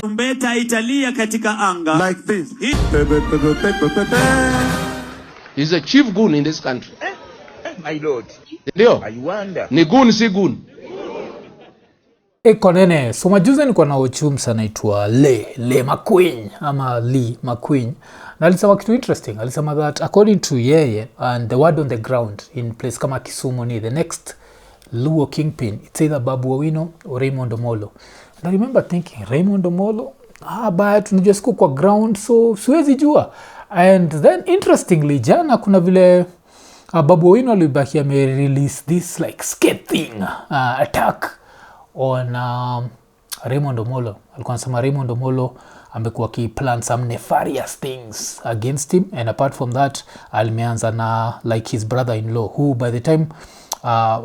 Tumbeta italia katika anga. Like this. He's a chief goon in this country. My lord. Ndio. I wonder. Ni goon si goon. Iko Nini. So majuzi nilikuwa na uchumsa anaitwa Le McQueen ama Lee McQueen. Na alisema kitu interesting. Alisema that according to yeye and the word on the ground in place kama Kisumu ni the next Luo kingpin, it's either Babu Owino or Raymond Omollo. And I remember thinking Raymond Omollo, but tunajua siku kwa ground so siwezi jua. And then interestingly jana kuna vile Babu Owino alibaki ame-release this like scathing attack on Raymond Omollo. Alikuwa anasema Raymond Omollo amekuwa ki-plan some nefarious things against him, and apart from that alimeanza na like his brother-in-law who by the time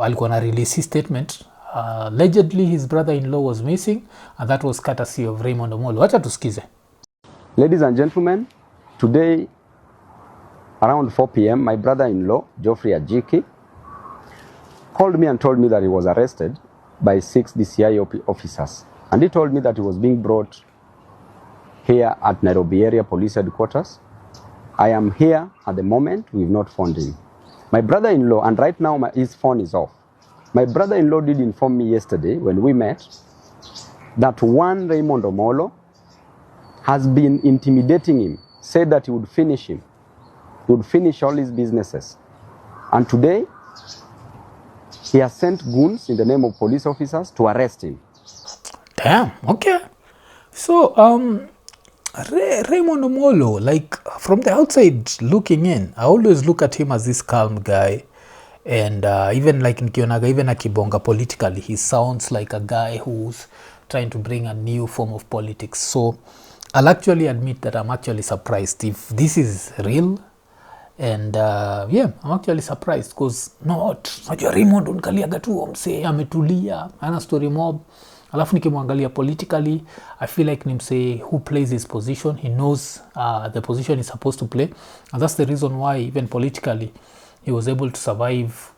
alikuwa na release his statement, allegedly his brother-in-law was missing, and that was courtesy of Raymond Omollo. Wacha tusikize. Ladies and gentlemen, today around 4 p.m. my brother-in-law Geoffrey Ajiki called me and told me that he was arrested by 6 DCI officers, and he told me that he was being brought here at Nairobi area police headquarters. I am here at the moment. We've not found him. My brother-in-law, and right now his phone is off. My brother-in-law did inform me yesterday when we met that one Raymond Omollo has been intimidating him, said that he would finish him, he would finish all his businesses. And today, he has sent goons in the name of police officers to arrest him. Damn, okay. So, Raymond Omollo, like from the outside looking in, I always look at him as this calm guy. And even like nikionaga, even akibonga politically, he sounds like a guy who's trying to bring a new form of politics. So I'll actually admit that I'm actually surprised if this is real. And yeah, I'm actually surprised because najua Raymond unkaliaga tu msee ametulia, ana story mob. Alafu nikimwangalia politically, I feel like ni msee who plays his position. He knows the position he's supposed to play. And that's the reason why even politically, he was able to survive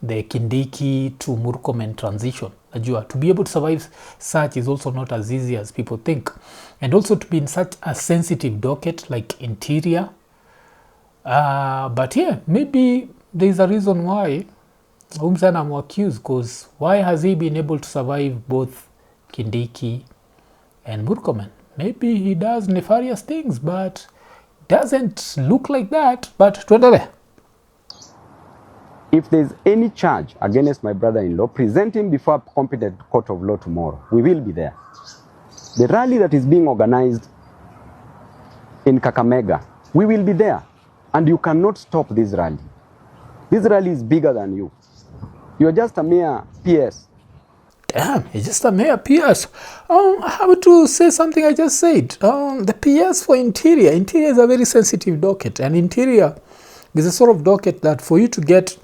the Kindiki to Murkomen transition. Najua, to be able to survive such is also not as easy as people think. And also to be in such a sensitive docket like interior. But yeah, maybe there's a reason why I'm accused, because why has he been able to survive both Kindiki and Murkomen? Maybe he does nefarious things, but doesn't look like that. But tuendelee. If there's any charge against my brother-in-law, present him before a competent court of law tomorrow. We will be there. The rally that is being organized in Kakamega, we will be there. And you cannot stop this rally. This rally is bigger than you. You are just a mere PS. Damn, you're just a mere PS. I have to say something I just said. The PS for interior. Interior is a very sensitive docket. And interior is a sort of docket that for you to get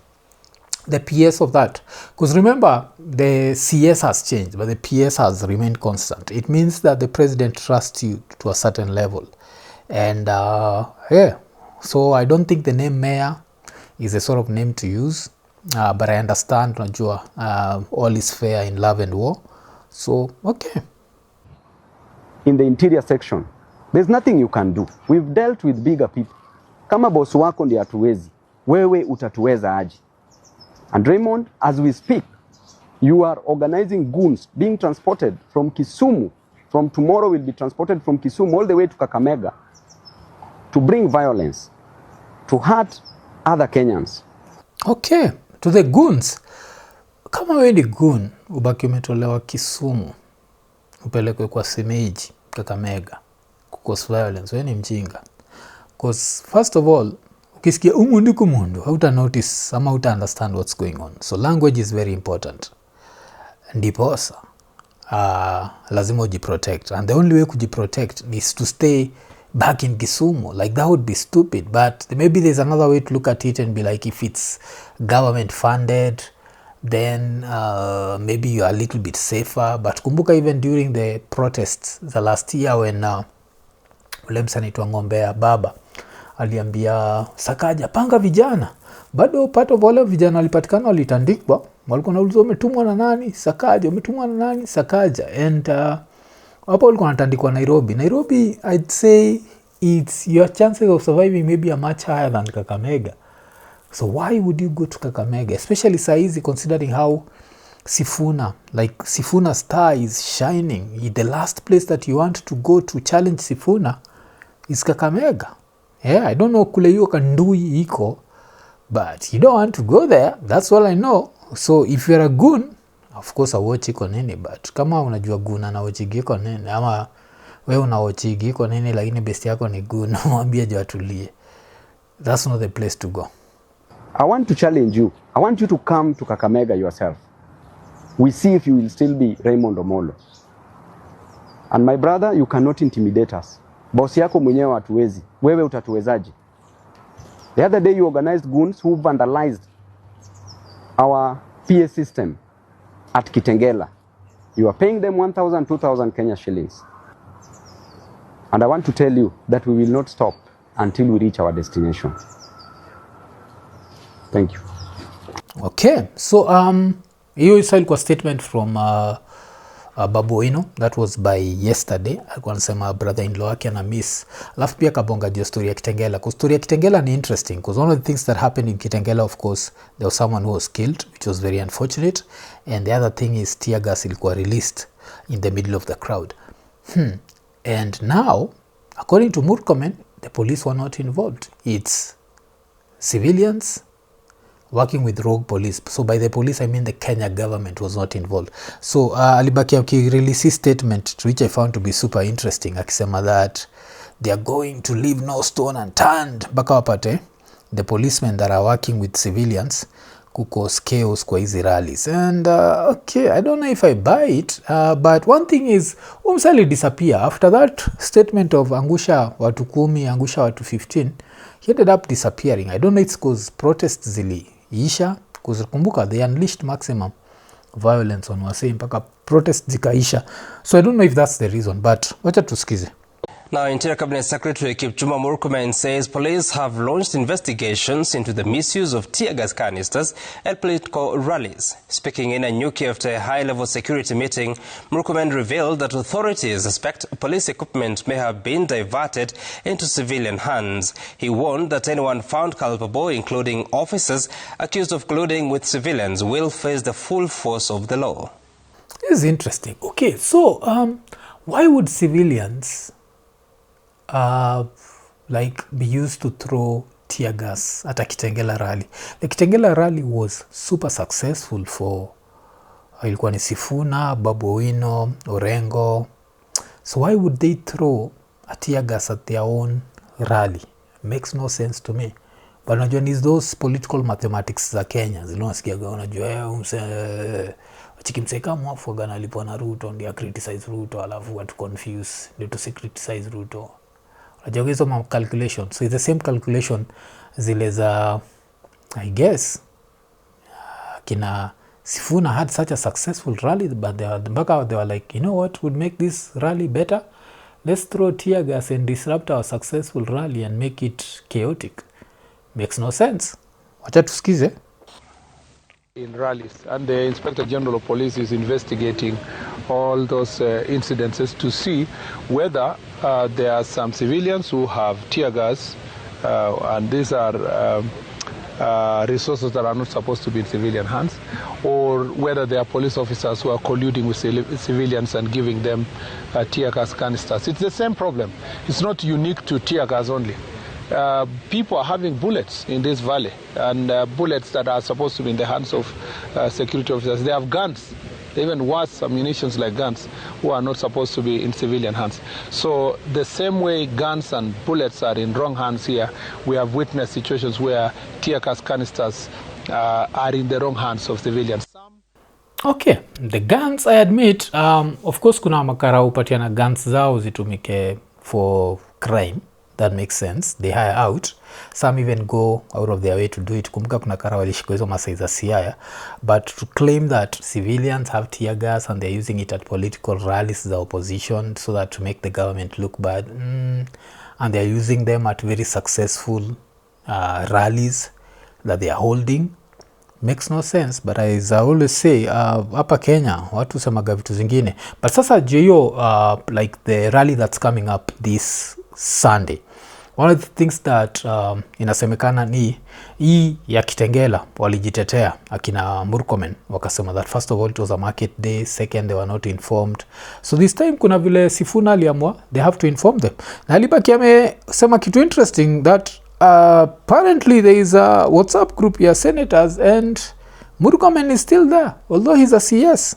the PS of that. Because remember, the CS has changed, but the PS has remained constant. It means that the president trusts you to a certain level. And yeah, so I don't think the name mayor is a sort of name to use. But I understand, najua, all is fair in love and war. So, okay. In the interior section, there's nothing you can do. We've dealt with bigger people. Kama boss wako ndiye hatuwezi, wewe utatuweza aje? And Raymond, as we speak, you are organizing goons being transported from Kisumu. From tomorrow will be transported from Kisumu all the way to Kakamega to bring violence, to hurt other Kenyans. Okay, to the goons. Kama wewe ni goon, ubaki umetolewa Kisumu, upelekwe kwa Semeji, Kakamega, kukos violence, wewe ni mjinga. Because first of all, ukisikia umundu kumundu, hauta notice ama hauta understand what's going on. So language is very important. Ndiposa, lazima ujiprotect. And the only way kujiprotect is to stay back in Kisumu. Like that would be stupid. But maybe there's another way to look at it and be like, if it's government funded, then maybe you're a little bit safer. But kumbuka even during the protests the last year when ule msanaitwa Ngombea Baba aliambia Sakaja panga vijana, bado part of wale vijana walipatikana walitandikwa, walikuwa naulizwa umetumwa na nani? Sakaja. Umetumwa na nani? Sakaja. And hapo ulikuwa natandikwa Nairobi. I'd say it's your chances of surviving maybe are much higher than Kakamega. So why would you go to Kakamega, especially saizi considering how Sifuna star is shining? The last place that you want to go to challenge Sifuna is Kakamega. Yeah, I don't know kule hiyo Kandui iko, but you don't want to go there. That's all I know. So if you're a goon, of course I watch Iko Nini, but kama unajua goon na watch Iko Nini, ama wewe una watch Iko Nini lakini best yako ni goon, mwambie je atulie. That's not the place to go. I want to challenge you. I want you to come to Kakamega yourself. We see if you will still be Raymond Omollo. And my brother, you cannot intimidate us. Boss yako mwenyewe hatuwezi. Wewe utatuwezaje? The other day you organized goons who vandalized our PA system at Kitengela. You are paying them 1,000, 2,000 Kenya shillings. And I want to tell you that we will not stop until we reach our destination. Thank you. Okay, so hiyo isa ilikuwa statement from Babu Owino. That was by yesterday. Alikuwa anasema brother-in-law wake ana miss. Alafu pia kabonga juu story ya Kitengela. Kwa story ya Kitengela ni interesting because one of the things that happened in Kitengela, of course, there was someone who was killed, which was very unfortunate. And the other thing is tear gas ilikuwa released in the middle of the crowd. And now, according to Murkomen, the police were not involved. It's civilians working with rogue police. So by the police, I mean the Kenya government was not involved. So alibaki akirelease statement which I found to be super interesting. Akisema that they are going to leave no stone unturned. Baka wapate the policemen that are working with civilians kukos chaos kwa hizi rallies. And okay, I don't know if I buy it. But one thing is, umsali disappear. After that statement of angusha watu 10, angusha watu 15, he ended up disappearing. I don't know, it's because protests ziliisha. Because kumbuka, they unleashed maximum violence on wase mpaka protests zikaisha. So I don't know if that's the reason, but wacha tusikize. Now, Interior Cabinet Secretary Kipchumba Murkomen says police have launched investigations into the misuse of tear gas canisters at political rallies. Speaking in a Nyuki after a high-level security meeting, Murkomen revealed that authorities suspect police equipment may have been diverted into civilian hands. He warned that anyone found culpable, including officers accused of colluding with civilians, will face the full force of the law. This is interesting. Okay, so why would civilians be used to throw tear gas at a Kitengela rally? The Kitengela rally was super successful for ilikuwa ni Sifuna, Babu Owino, Orengo. So why would they throw a tear gas at their own rally? Makes no sense to me. But unajua ni those political mathematics za Kenya. Zilonasikiaga unajua chikimseka mwafu gana alipo na Ruto ndio criticize Ruto alafu watu confuse ndio to criticize Ruto. Unajua hizo calculation. So it's the same calculation zile za I guess kina Sifuna had such a successful rally, but they were like, you know what would make this rally better? Let's throw tear gas and disrupt our successful rally and make it chaotic. Makes no sense. Wacha tusikize. In rallies, and the Inspector General of Police is investigating all those incidences to see whether there are some civilians who have tear gas, and these are resources that are not supposed to be in civilian hands, or whether there are police officers who are colluding with civilians and giving them tear gas canisters. It's the same problem. It's not unique to tear gas only. People are having bullets in this valley, and bullets that are supposed to be in the hands of security officers. They have guns, even worse, munitions like guns, who are not supposed to be in civilian hands. So the same way guns and bullets are in wrong hands here, we have witnessed situations where tear gas canisters are in the wrong hands of civilians. Okay, the guns, I admit, of course kuna makara upatiana guns zao zitumike for crime. That makes sense. They hire out. Some even go out of their way to do it. Kumbuka kuna kara walishika hizo masai za Siaya. But to claim that civilians have tear gas and they're using it at political rallies za opposition so that to make the government look bad. And they're using them at very successful rallies that they are holding. makes no sense, but as I always say, hapa Kenya watu semaga vitu zingine. But sasa jiyo like the rally that's coming up this Sunday, one of the things that inasemekana ni hii ya Kitengela walijitetea akina Murkomen wakasema that first of all it was a market day, second they were not informed, so this time kuna vile Sifuna aliamua they have to inform them. Na alibaki amesema kitu interesting that apparently there is a WhatsApp group ya senators and Murkomen is still there although he's a CS.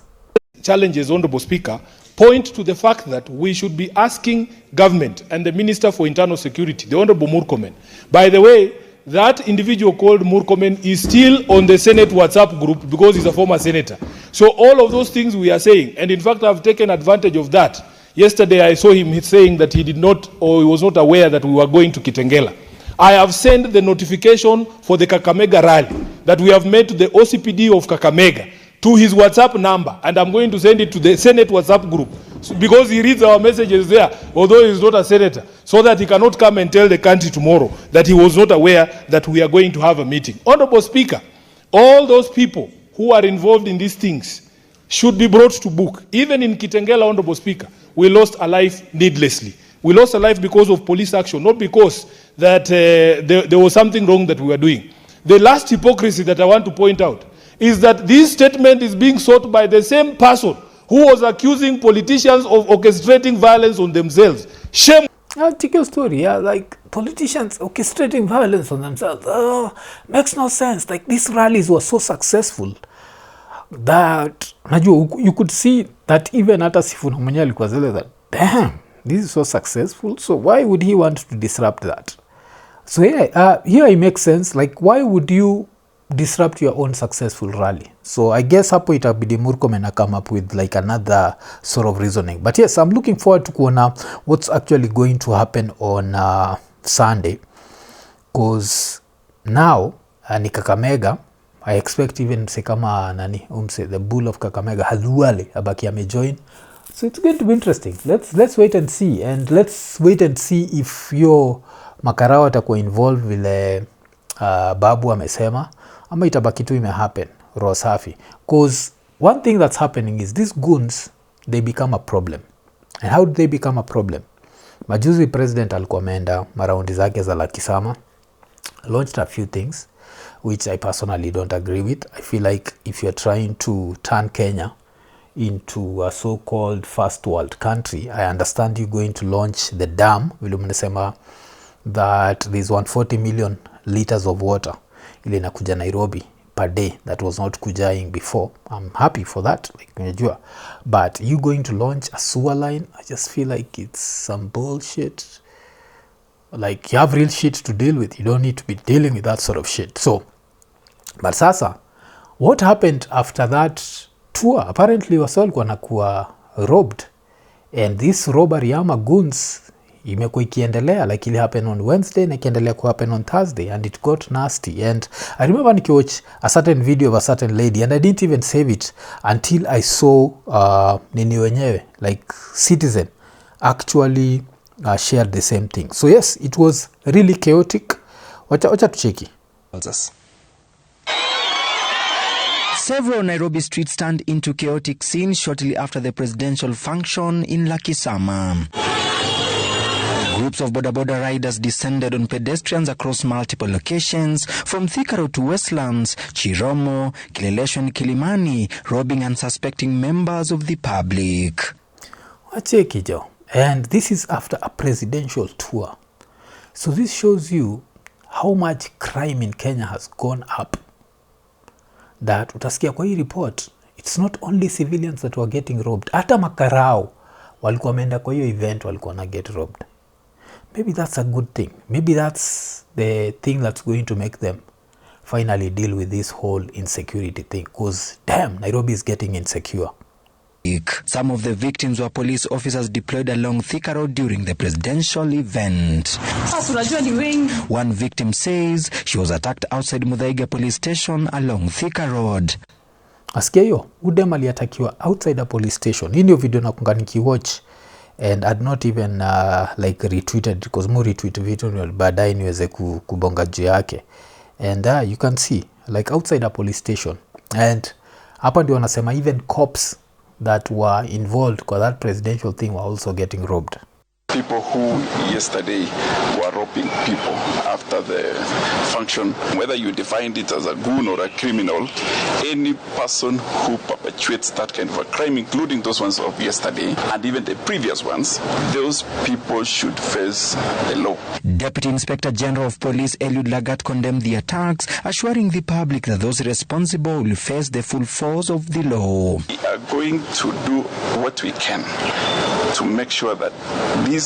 Challenges, Honorable Speaker, point to the fact that we should be asking government and the Minister for Internal Security, the Honorable Murkomen. By the way, that individual called Murkomen is still on the Senate WhatsApp group because he's a former senator. So all of those things we are saying, and in fact I've taken advantage of that. Yesterday I saw him saying that he did not, or he was not aware that we were going to Kitengela. I have sent the notification for the Kakamega rally that we have made to the OCPD of Kakamega to his WhatsApp number, and I'm going to send it to the Senate WhatsApp group because he reads our messages there, although he's not a senator, so that he cannot come and tell the country tomorrow that he was not aware that we are going to have a meeting. Honorable Speaker, all those people who are involved in these things should be brought to book. Even in Kitengela, Honorable Speaker, we lost a life needlessly. We lost a life because of police action, not because that there was something wrong that we were doing. The last hypocrisy that I want to point out is that this statement is being sought by the same person who was accusing politicians of orchestrating violence on themselves. Shame. I'll take your story, yeah, like politicians orchestrating violence on themselves. Makes no sense. Like these rallies were so successful that you could see that even hata Sifuna mwenyewe alikuwa zile that damn, this is so successful, so why would he want to disrupt that? So yeah, here it makes sense. Like why would you disrupt your own successful rally? So I guess hapo itabidi Murkomen come up with like another sort of reasoning. But yes, I'm looking forward to kuona what's actually going to happen on Sunday, because now ni Kakamega. I expect even say kama nani the bull of Kakamega Haluale abaki amejoin. So it's going to be interesting. Let's wait and see, and let's wait and see if yo makarao atakuwa involved vile Babu amesema ama itabaki tu imehappen roho safi. Because one thing that's happening is these goons, they become a problem. And how do they become a problem? Majuzi president alikuwa ameenda maraundi zake za Lakisama, launched a few things which I personally don't agree with. I feel like if you're trying to turn Kenya into a so-called first world country, I understand you going to launch the dam vile mnasema that there's 140 million liters of water ile inakuja Nairobi per day that was not kujaing before. I'm happy for that, like unajua, but you going to launch a sewer line, I just feel like it's some bullshit. Like you have real shit to deal with, you don't need to be dealing with that sort of shit. So but sasa what happened after that tour? Apparently wasol wanakuwa robbed, and this robbery ama goons imekuwa ikiendelea, like it happened on Wednesday na ikiendelea ku happen on Thursday, and it got nasty. And I remember nikiwatch a certain video of a certain lady, and I didn't even save it until I saw nini wenyewe like Citizen actually shared the same thing. So yes, it was really chaotic. Wacha tucheki. Several Nairobi streets turned into chaotic scenes shortly after the presidential function in Lakisama. Groups of boda riders descended on pedestrians across multiple locations, from Thika Road to Westlands, Chiromo, Kileleshwa, Kilimani, robbing unsuspecting members of the public. Wacheki jo. And this is after a presidential tour. So this shows you how much crime in Kenya has gone up. That utasikia kwa hii report, it's not only civilians that were getting robbed. Hata makarao walikuwa wameenda kwa hiyo event walikuwa na get robbed. Maybe that's a good thing. Maybe that's the thing that's going to make them finally deal with this whole insecurity thing. Because damn, Nairobi is getting insecure. Some of the victims were police officers deployed along Thika Road during the presidential event. One victim says she was attacked outside Muthaiga police station along Thika Road. Asikia hiyo, udem aliatakiwa outside a police station. Hii ndio video nakunga nikiwatch, and I'd not even like retweeted because more retweet video baadaye niweze kubonga juu yake. and you can see like outside a police station, and hapa ndio wanasema even cops that were involved kwa that presidential thing were also getting robbed. People who yesterday were robbing people after the function, whether you defined it as a goon or a criminal, any person who perpetuates that kind of a crime, including those ones of yesterday and even the previous ones, those people should face the law. Deputy Inspector General of Police Eliud Lagat condemned the attacks, assuring the public that those responsible will face the full force of the law. We are going to do what we can to make sure that this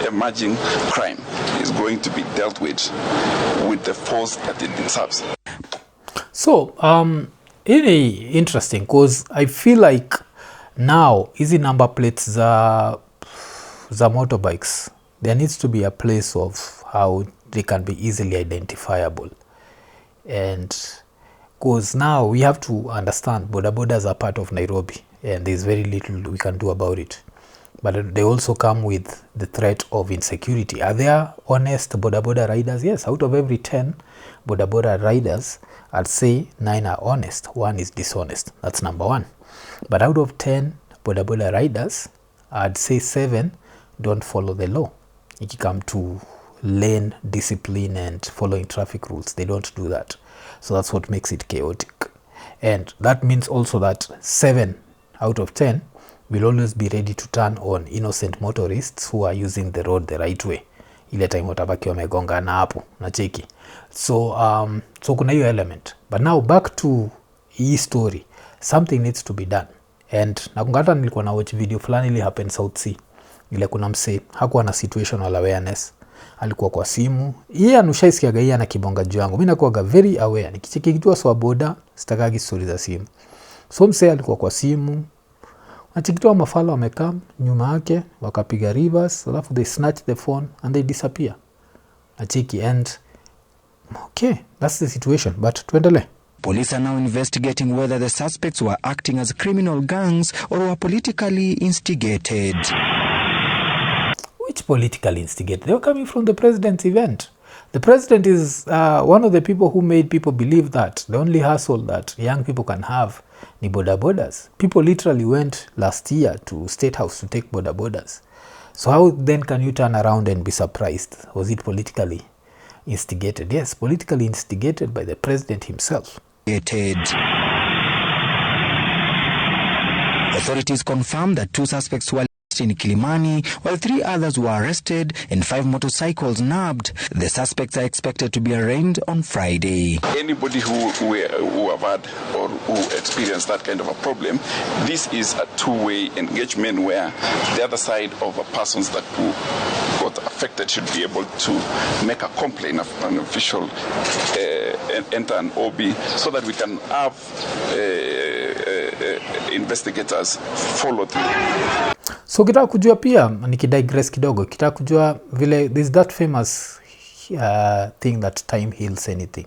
emerging crime is going to be dealt with the force that it deserves. So, it's interesting because I feel like now easy number plates za motorbikes, there needs to be a place of how they can be easily identifiable. And because now we have to understand boda bodas are part of Nairobi and there's very little we can do about it. But they also come with the threat of insecurity. Are there honest boda boda riders? Yes, out of every 10 boda boda riders, I'd say 9 are honest, 1 is dishonest. That's number 1. But out of 10 boda boda riders, I'd say 7 don't follow the law. If you come to lane discipline and following traffic rules, they don't do that. So that's what makes it chaotic. And that means also that 7 out of 10 will always be ready to turn on innocent motorists who are using the road the right way. Ile time watabaki wamegongana hapo na cheki. So kuna hiyo element. But now back to hii story. Something needs to be done. And nakungata nilikuwa na watch video fulani ili happen South Sea. Ile kuna mse hakuwa na situational awareness. Alikuwa kwa simu. Yeye anushaisikiaga yeye ana kibonga juu yangu. Mimi nakuaga very aware. Nikicheki kitu swa boda sitakagi story za simu. So mse alikuwa kwa simu. Achikitoa mafala wamekaa nyuma yake wakapiga reverse, alafu they snatch the phone and they disappear. Achiki and okay, that's the situation, but tuendelee. Police are now investigating whether the suspects were acting as criminal gangs or were politically instigated. Which politically instigated? They were coming from the president's event. The president is one of the people who made people believe that the only hustle that young people can have ni boda bodas. People literally went last year to State House to take boda bodas. So how then can you turn around and be surprised? Was it politically instigated? Yes, politically instigated by the president himself. Authorities confirmed that 2 suspects were in Kilimani, while 3 others were arrested and 5 motorcycles nabbed. The suspects are expected to be arraigned on Friday. Anybody who have had or who experienced that kind of a problem, this is a two-way engagement where the other side of a persons that who got affected should be able to make a complaint of an official, enter an OB, so that we can have investigators follow through. So kitaka kujua pia nikidigress kidogo, kitaka kujua vile there's that famous thing that time heals anything.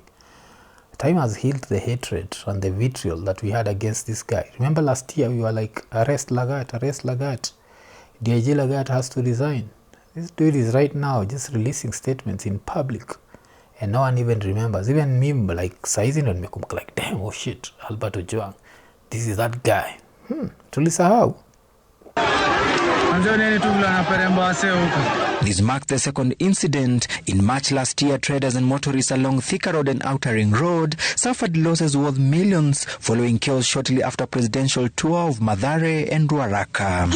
Time has healed the hatred and the vitriol that we had against this guy. Remember last year we were like, arrest Lagat. DIG Lagat has to resign. This dude is right now just releasing statements in public and no one even remembers. Even me, like saizi ndo nimekumbuka like, damn, oh shit, Alberto Joang, this is that guy. Tulisahau. This marked the second incident. In March last year, traders and motorists along Thika Road and Outer Ring Road suffered losses worth millions following chaos shortly after presidential tour of Mathare and Ruaraka.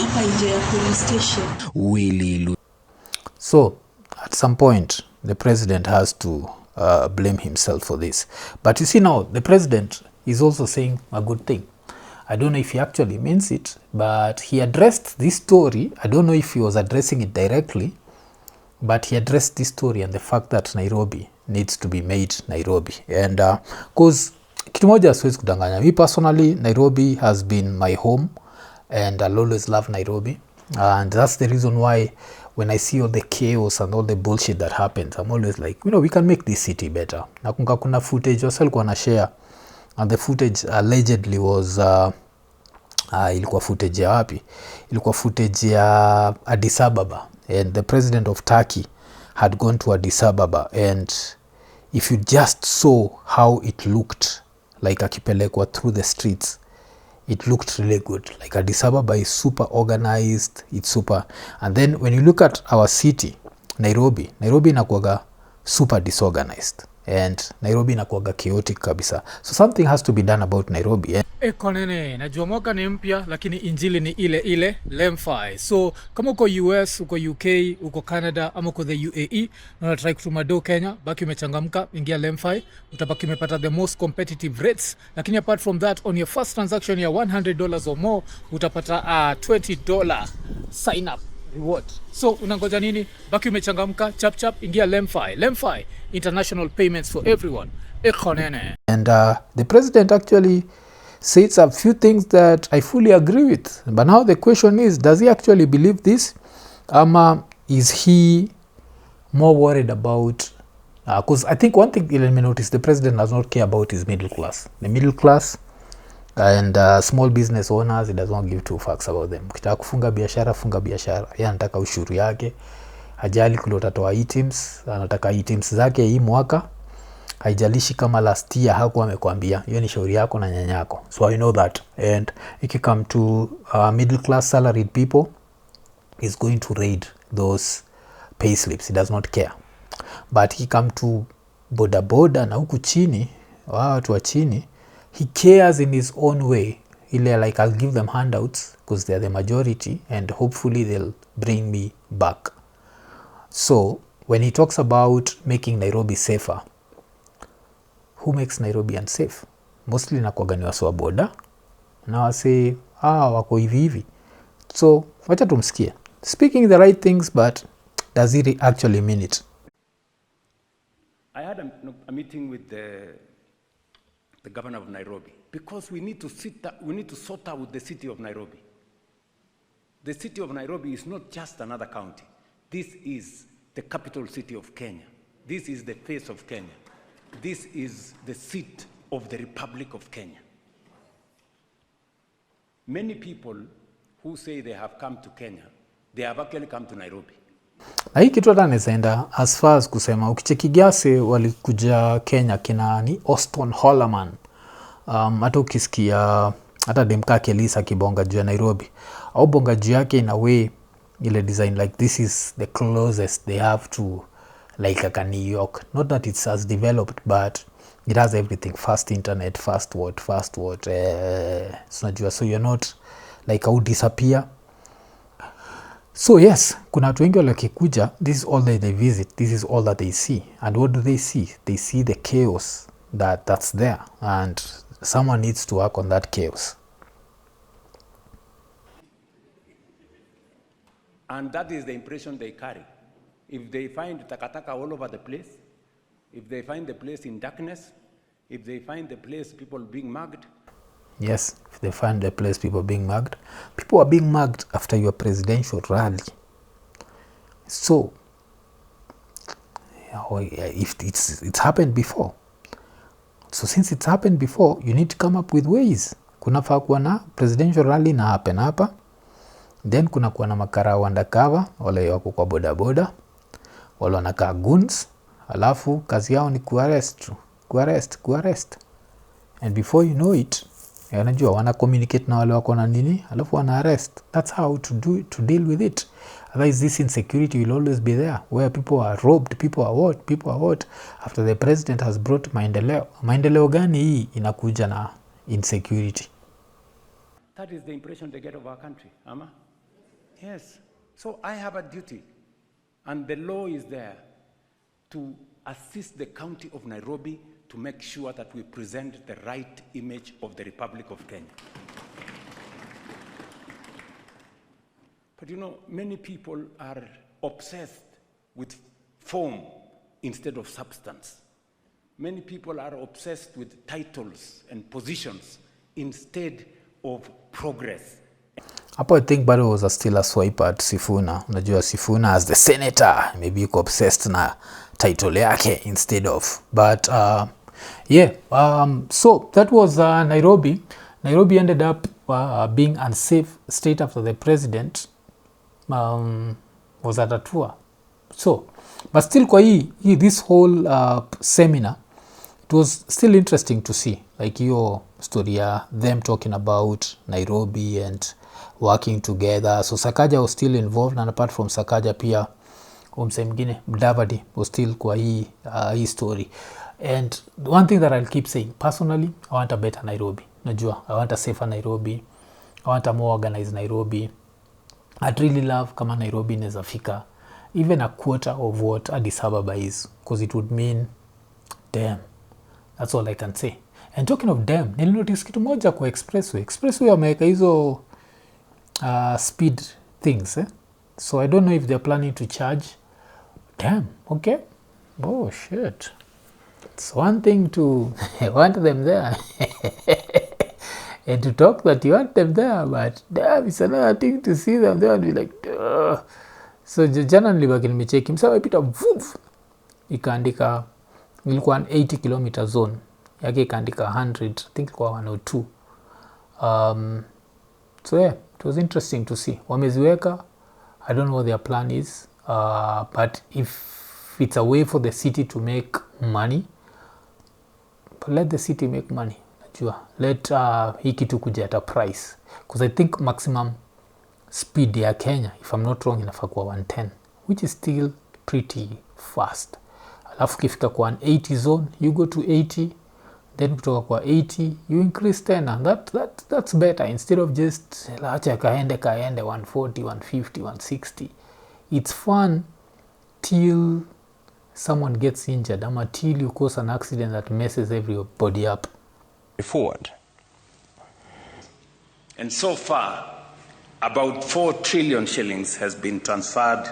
So, at some point, the president has to blame himself for this. But you see now, the president is also saying a good thing. I don't know if he actually means it, but he addressed this story. I don't know if he was addressing it directly, but he addressed this story and the fact that Nairobi needs to be made Nairobi. And because kitu moja siwezi kudanganya, me personally, Nairobi has been my home and I'll always love Nairobi. And that's the reason why when I see all the chaos and all the bullshit that happens, I'm always like, we can make this city better. Nakumbuka kuna footage wasa alikuwa na share. And the footage allegedly was ilikuwa footage ya wapi? Ilikuwa footage ya Addis Ababa, and the president of Turkey had gone to Addis Ababa, and if you just saw how it looked like akipelekwa through the streets, it looked really good. Like Addis Ababa is super organized, it's super. And then when you look at our city, Nairobi inakuwaga super disorganized. And Nairobi inakuwaga chaotic kabisa. So something has to be done about Nairobi. Iko Nini, najua mwaka ni mpya lakini injili ni ile ile LemFi. So kama uko US, uko UK, uko Canada ama uko the UAE na unatry kutuma do Kenya, baki umechangamka, ingia LemFi, utabaki umepata the most competitive rates. Lakini apart from that, on your first transaction ya $100 or more, utapata $20 sign up reward. So unangoja nini? Baki umechangamka, chap chap, ingia LemFi. LemFi, international payments for everyone. Iko Nini. And the president actually says a few things that I fully agree with. But now the question is, does he actually believe this? Is he more worried about... Because I think one thing you'll notice, the president does not care about his middle class. The middle class and small business owners, he does not give two fucks about them. Ukitaka kufunga biashara, funga biashara. Yeye anataka ushuru yake. Hajali kule utatoa items. Anataka items zake hii mwaka. Haijalishi kama last year hakuwa amekwambia. Hiyo ni shauri yako na nyanyako. So I know that. And if you come to middle class salaried people, he's going to raid those pay slips. He does not care. But he come to boda boda na huku chini, watu wa chini, he cares in his own way. Ile like, I'll give them handouts because they're the majority and hopefully they'll bring me back. So when he talks about making Nairobi safer, who makes Nairobi unsafe? Mostly nakuwaga ni watu wa boda na wase wako hivi hivi. So wacha tumsikie speaking the right things, but does he actually mean it? I had a meeting with the governor of Nairobi because we need to sort out the city of Nairobi. The city of Nairobi is not just another county. This is the capital city of Kenya. This is the face of Kenya. This is the seat of the Republic of Kenya. Many people who say they have come to Kenya, they have actually come to Nairobi. Na hii kitu hata nezaenda as far as kusema ukicheki Giase walikuja Kenya kina ni Austin Holloman. Hata ukisikia hata Demka Kelisa kibonga juu ya Nairobi. Au bonga juu yake in a way ile design like this is the closest they have to like a New York. Not that it's as developed, but it has everything. Fast internet, fast what. So you're not like out disappear. So yes, kuna watu wengi wakikuja, this is all that they visit, this is all that they see. And what do they see? They see the chaos that's there, and someone needs to work on that chaos. And that is the impression they carry. If they find takataka all over the place, if they find the place in darkness, if they find the place people being mugged. Yes, if they find the place people being mugged. People are being mugged after your presidential rally. So, if it's happened before. So since it's happened before, you need to come up with ways. Kunafaa kuwa na presidential rally na happen hapa. Then kuna kuwa na makara undercover, wale wako kwa boda boda, wale wanakaa goons, alafu kazi yao ni kuarrest. And before you know it, unajua wana communicate na wale wako na nini, alafu wana arrest. That's how to deal with it. Otherwise this insecurity will always be there, where people are robbed, people are what after the president has brought maendeleo gani hii inakuja na insecurity. That is the impression they get of our country, Ama? Yes. So I have a duty, and the law is there to assist the county of Nairobi to make sure that we present the right image of the Republic of Kenya. But you know, many people are obsessed with form instead of substance. Many people are obsessed with titles and positions instead of progress. Hapo I think bado was still a swipe at Sifuna. Unajua Sifuna as the senator, maybe you obsessed na title yake instead of. But so that was Nairobi. Nairobi ended up being unsafe state after the president was at a tour So but still kwa this whole seminar, it was still interesting to see like your story them talking about Nairobi and working together. So Sakaja was still involved, and apart from Sakaja pia umse mwingine Mdavadi was still kwa hii story. And the one thing that I'll keep saying, personally, I want a better Nairobi. Najua, I want a safer Nairobi. I want a more organized Nairobi. I'd really love kama Nairobi inaweza fika even a quarter of what Addis Ababa is, because it would mean, damn, that's all I can say. And talking of damn, nilinotice kitu moja kwa expressway wameweka hizo speed things, so I don't know if they're planning to charge. Damn, okay. Oh shit, it's one thing to want them there and to talk that you want them there, but damn, it's another thing to see them there and be like, duh. So jana nilibaki nimecheki msa ipita vuf, ikaandika ilikuwa 80 km zone yake, ikaandika 100, I think ilikuwa 102. So yeah, it was interesting to see wameziweka. I don't know what their plan is, but if it's a way for the city to make money, but let the city make money. Najua, let hii kitu kuja at a price, because I think maximum speed ya Kenya, if I'm not wrong, inafaa kuwa 110, which is still pretty fast. Alafu kifika kwa 80 zone, you go to 80, then kutoka kwa 80 you increase tena. That's better, instead of just acha kaende 140, 150, 160. It's fun till someone gets injured, ama till you cause an accident that messes everybody up. Forward. And so far, about 4 trillion shillings has been transferred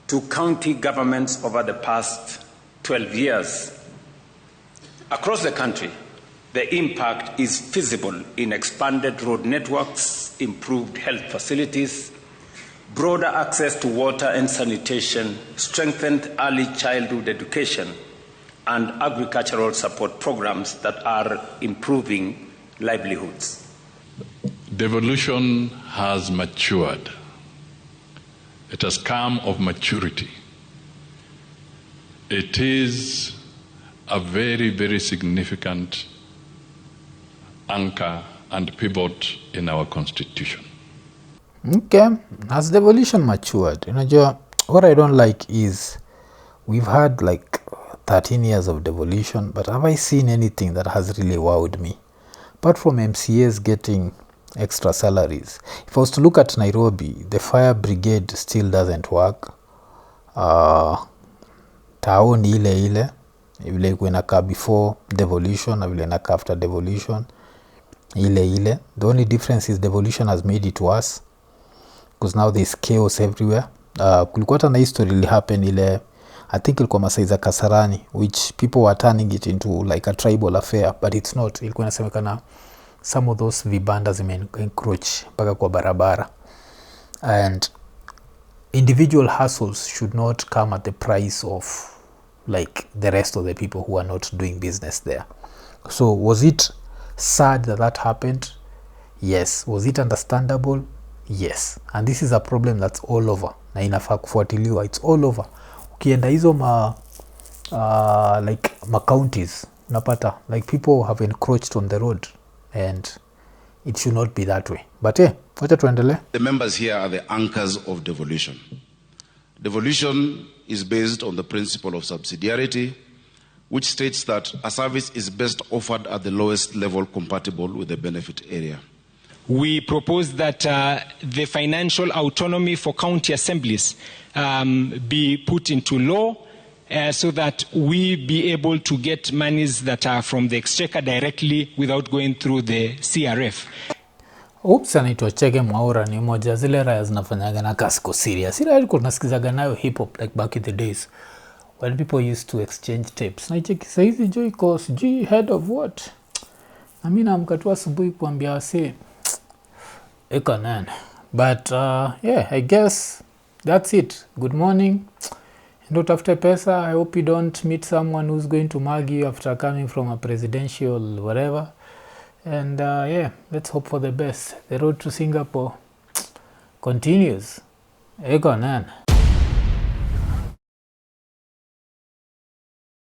to county governments over the past 12 years. Across the country, the impact is visible in expanded road networks, improved health facilities, broader access to water and sanitation, strengthened early childhood education, and agricultural support programs that are improving livelihoods. Devolution has matured. It has come of maturity. It is a very, very significant anchor and pivot in our constitution. Okay, as devolution matured, unajua, what I don't like is we've had like 13 years of devolution, but have I seen anything that has really wowed me? Apart from MCAs getting extra salaries. If I was to look at Nairobi, the fire brigade still doesn't work. Tao ni ile vile ilikuwa inakaa before devolution na vile inakaa after devolution ile. The only difference is devolution has made it worse, because now there's chaos everywhere. Kulikuwa hata na history ili happen ile, I think ilikuwa Masai za Kasarani, which people were turning it into like a tribal affair, but it's not. Ilikuwa inasemekana some of those vibanda zime-encroach mpaka kwa barabara, and individual hustles should not come at the price of like the rest of the people who are not doing business there. So was it sad that happened? Yes. Was it understandable? Yes. And this is a problem that's all over na inafaa kufuatiliwa. It's all over. Ukienda hizo like counties unapata like people have encroached on the road, and it should not be that way. But wacha tuendelee. The members here are the anchors of devolution. Devolution is based on the principle of subsidiarity, which states that a service is best offered at the lowest level compatible with the benefit area. We propose that the financial autonomy for county assemblies be put into law, so that we be able to get monies that are from the exchequer directly without going through the CRF. Oops, anaitwa Chege Mwaura, ni moja zile raya zinafanyaga na kasiko serious. Ila ilikuwa tunasikizaga nayo hip hop like back in the days when people used to exchange tapes. Na icheki saizi Joy Coast, G head of what? Na mimi naamka asubuhi kuambia wase Iko Nini. But yeah, I guess that's it. Good morning. Don't after pesa. I hope you don't meet someone who's going to mug you after coming from a presidential whatever. And yeah, let's hope for the best. The road to Singapore continues. Iko Nini.